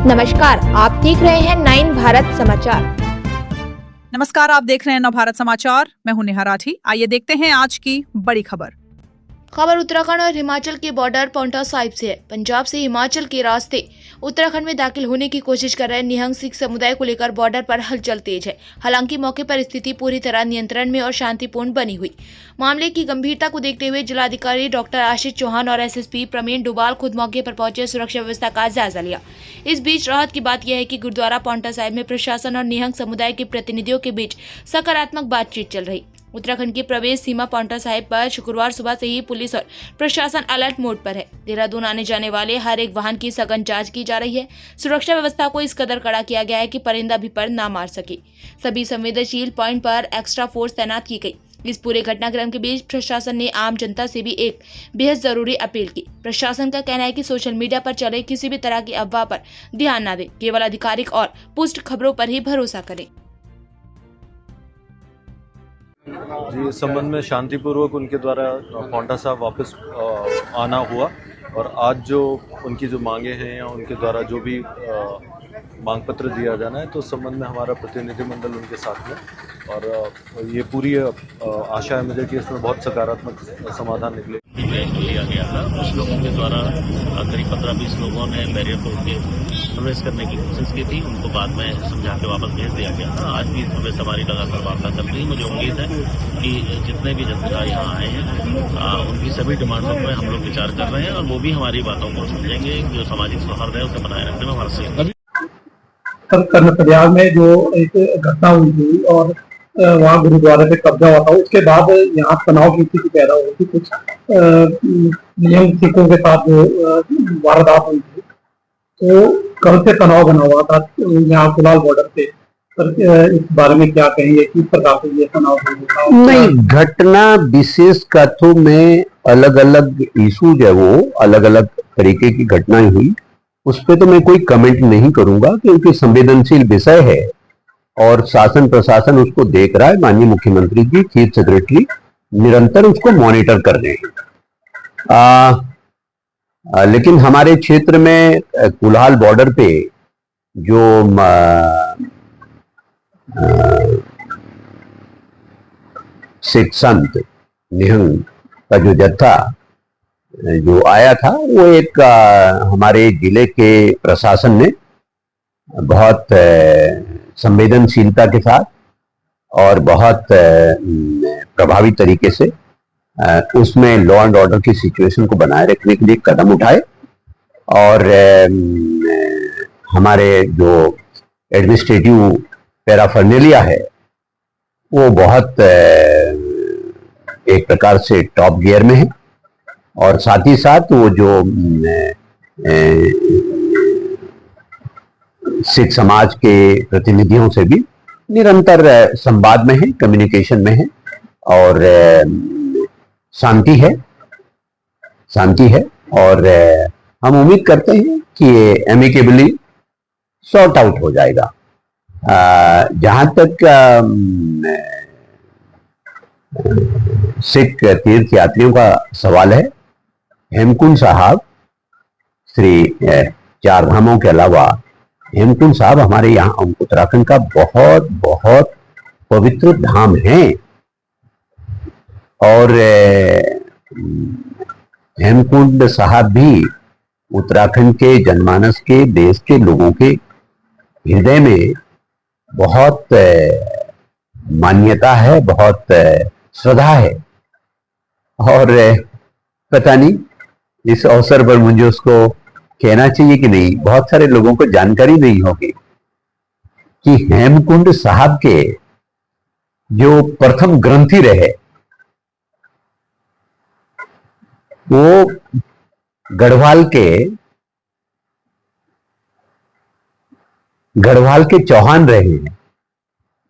नमस्कार, आप देख रहे हैं 9 भारत समाचार। नमस्कार, आप देख रहे हैं नवभारत समाचार। मैं हूं नेहा राठी। आइए देखते हैं आज की बड़ी खबर। उत्तराखंड और हिमाचल के बॉर्डर पांवटा साहिब से है। पंजाब से हिमाचल के रास्ते उत्तराखंड में दाखिल होने की कोशिश कर रहे निहंग सिख समुदाय को लेकर बॉर्डर पर हलचल तेज है। हालांकि मौके पर स्थिति पूरी तरह नियंत्रण में और शांतिपूर्ण बनी हुई। मामले की गंभीरता को देखते हुए जिलाधिकारी डॉक्टर आशीष चौहान और एसएसपी प्रवीण डुबाल खुद मौके पर पहुंचे, सुरक्षा व्यवस्था का जायजा लिया। इस बीच राहत की बात यह है कि गुरुद्वारा पांवटा साहिब में प्रशासन और निहंग समुदाय के प्रतिनिधियों के बीच सकारात्मक बातचीत चल रही। उत्तराखंड की प्रवेश सीमा पांवटा साहिब पर शुक्रवार सुबह से ही पुलिस और प्रशासन अलर्ट मोड पर है। देहरादून आने जाने वाले हर एक वाहन की सघन जांच की जा रही है। सुरक्षा व्यवस्था को इस कदर कड़ा किया गया है कि परिंदा भी पर ना मार सके। सभी संवेदनशील पॉइंट पर एक्स्ट्रा फोर्स तैनात की गई। इस पूरे घटनाक्रम के बीच प्रशासन ने आम जनता से भी एक बेहद जरूरी अपील की। प्रशासन का कहना है कि सोशल मीडिया पर चले किसी भी तरह की अफवाह पर ध्यान न दें, केवल आधिकारिक और पुष्ट खबरों पर ही भरोसा करें। जी, इस संबंध में शांतिपूर्वक उनके द्वारा पांवटा साहिब वापस आना हुआ और आज जो उनकी जो मांगे हैं या उनके द्वारा जो भी मांग पत्र दिया जाना है, तो उस संबंध में हमारा प्रतिनिधिमंडल उनके साथ में और ये पूरी आशा है मुझे कि इसमें बहुत सकारात्मक समाधान निकले। लिया गया था, कुछ लोगों के द्वारा करीब 15-20 लोगों ने बैरियर तोड़ के प्रवेश करने की कोशिश की थी। उनको बाद में समझा के वापस भेज दिया गया था। आज भी सुबह से हमारी लगातार वार्ता चल रही है। मुझे उम्मीद है कि जितने भी जनता यहाँ आए हैं उनकी सभी डिमांडों पर हम लोग विचार कर रहे हैं और वो भी हमारी बातों को समझेंगे। जो सामाजिक सौहार्द है उसे बनाए रखने में हमारा सहयोग। पंजाब में जो एक घटना हुई थी और वहाँ गुरुद्वारे पे कब्जा हुआ था, उसके बाद यहाँ तनाव की स्थिति पैदा हुई थी। कुछ नियम सिखों के साथ जो वारदात हुई थी, तो कल से तनाव बना हुआ था यहाँ कुलाल बॉर्डर पे। पर इस बारे में क्या कहेंगे, किस प्रकार से ये तनाव हुआ? नहीं, घटना विशेष कथों में अलग अलग इशूज है, वो अलग अलग तरीके की घटनाएं हुई। उस पर तो मैं कोई कमेंट नहीं करूंगा क्योंकि संवेदनशील विषय है और शासन प्रशासन उसको देख रहा है। माननीय मुख्यमंत्री जी, चीफ सेक्रेटरी निरंतर उसको मॉनिटर कर रहे हैं। लेकिन हमारे क्षेत्र में कुलाल बॉर्डर पे जो सिख संत निहंग का जो जत्था जो आया था, वो एक हमारे जिले के प्रशासन ने बहुत संवेदनशीलता के साथ और बहुत प्रभावी तरीके से उसमें लॉ एंड ऑर्डर की सिचुएशन को बनाए रखने के लिए कदम उठाए और हमारे जो एडमिनिस्ट्रेटिव पैराफर्नेलिया है वो बहुत एक प्रकार से टॉप गियर में है और साथ ही साथ वो जो सिख समाज के प्रतिनिधियों से भी निरंतर संवाद में है, कम्युनिकेशन में है और शांति है और हम उम्मीद करते हैं कि ये एमिकेबली सॉर्ट आउट हो जाएगा। जहां तक सिख तीर्थ यात्रियों का सवाल है, हेमकुंड साहब श्री चार धामों के अलावा हेमकुंड साहब हमारे यहाँ उत्तराखंड का बहुत बहुत पवित्र धाम है और हेमकुंड साहब भी उत्तराखंड के जनमानस के, देश के लोगों के हृदय में बहुत मान्यता है, बहुत श्रद्धा है और पता नहीं इस अवसर पर मुझे उसको कहना चाहिए कि नहीं, बहुत सारे लोगों को जानकारी नहीं होगी कि हेमकुंड साहब के जो प्रथम ग्रंथी रहे वो गढ़वाल के चौहान रहे हैं।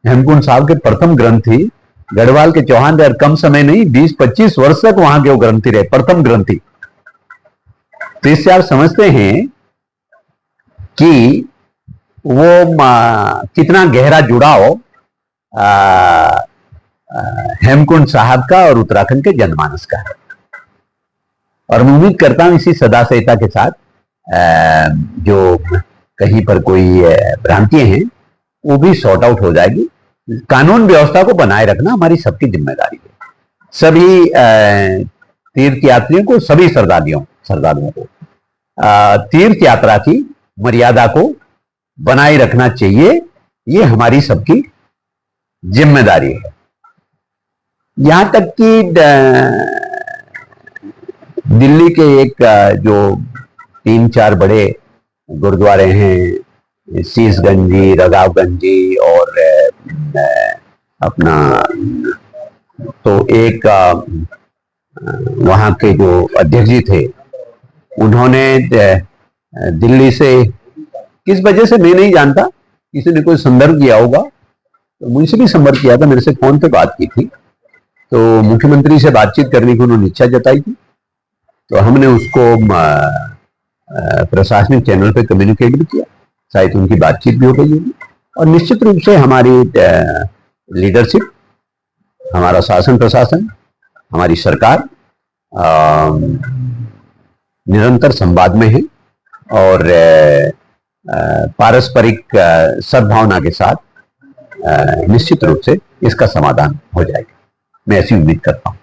हेमकुंड साहब के प्रथम ग्रंथी गढ़वाल के चौहान रहे और कम समय नहीं, 20-25 वर्ष तक वहां के वो ग्रंथी रहे, प्रथम ग्रंथी। तो इससे आप समझते हैं कि वो कितना गहरा जुड़ाव हेमकुंड साहब का और उत्तराखंड के जनमानस का है। और मैं उम्मीद करता हूं इसी सदा संहिता के साथ जो कहीं पर कोई भ्रांतियां हैं वो भी सॉर्ट आउट हो जाएगी। कानून व्यवस्था को बनाए रखना हमारी सबकी जिम्मेदारी है। सभी तीर्थ यात्रियों को, सभी श्रद्धालुओं को तीर्थ यात्रा की मर्यादा को बनाए रखना चाहिए, ये हमारी सबकी जिम्मेदारी है। यहां तक कि दिल्ली के एक जो 3-4 बड़े गुरुद्वारे हैं, शीशगंजी, रघावगंजी और अपना, तो एक वहां के जो अध्यक्ष जी थे उन्होंने दिल्ली से, किस वजह से मैं नहीं जानता, किसी ने कोई संदर्भ दिया होगा, तो मुझसे भी संपर्क किया था, मेरे से फोन पे बात की थी, तो मुख्यमंत्री से बातचीत करने की उन्होंने इच्छा जताई थी, तो हमने उसको प्रशासनिक चैनल पे कम्युनिकेट भी किया, शायद उनकी बातचीत भी हो गई होगी। और निश्चित रूप से हमारी लीडरशिप, हमारा शासन प्रशासन, हमारी सरकार निरंतर संवाद में है और पारस्परिक सद्भावना के साथ निश्चित रूप से इसका समाधान हो जाएगा, मैं ऐसी उम्मीद करता हूँ।